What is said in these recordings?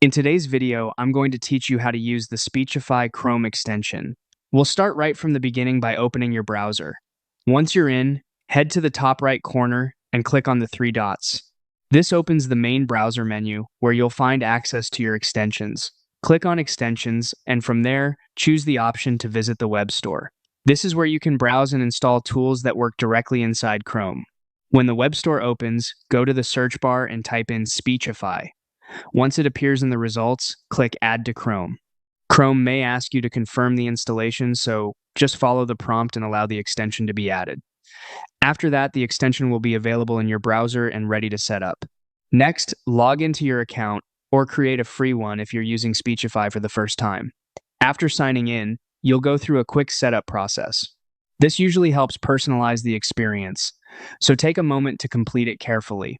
In today's video, I'm going to teach you how to use the Speechify Chrome extension. We'll start right from the beginning by opening your browser. Once you're in, head to the top right corner and click on the three dots. This opens the main browser menu where you'll find access to your extensions. Click on Extensions, and from there, choose the option to visit the web store. This is where you can browse and install tools that work directly inside Chrome. When the web store opens, go to the search bar and type in Speechify. Once it appears in the results, click Add to Chrome. Chrome may ask you to confirm the installation, so just follow the prompt and allow the extension to be added. After that, the extension will be available in your browser and ready to set up. Next, log into your account or create a free one if you're using Speechify for the first time. After signing in, you'll go through a quick setup process. This usually helps personalize the experience, so take a moment to complete it carefully.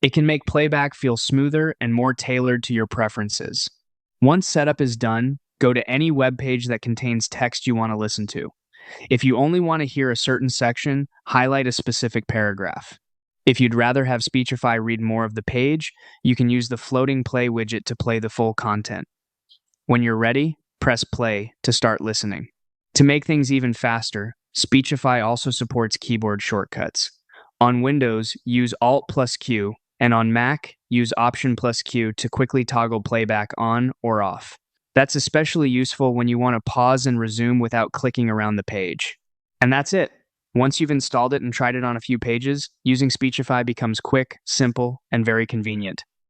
It can make playback feel smoother and more tailored to your preferences. Once setup is done, go to any web page that contains text you want to listen to. If you only want to hear a certain section, highlight a specific paragraph. If you'd rather have Speechify read more of the page, you can use the floating play widget to play the full content. When you're ready, press play to start listening. To make things even faster, Speechify also supports keyboard shortcuts. On Windows, use Alt plus Q, and on Mac, use Option plus Q to quickly toggle playback on or off. That's especially useful when you want to pause and resume without clicking around the page. And that's it. Once you've installed it and tried it on a few pages, using Speechify becomes quick, simple, and very convenient.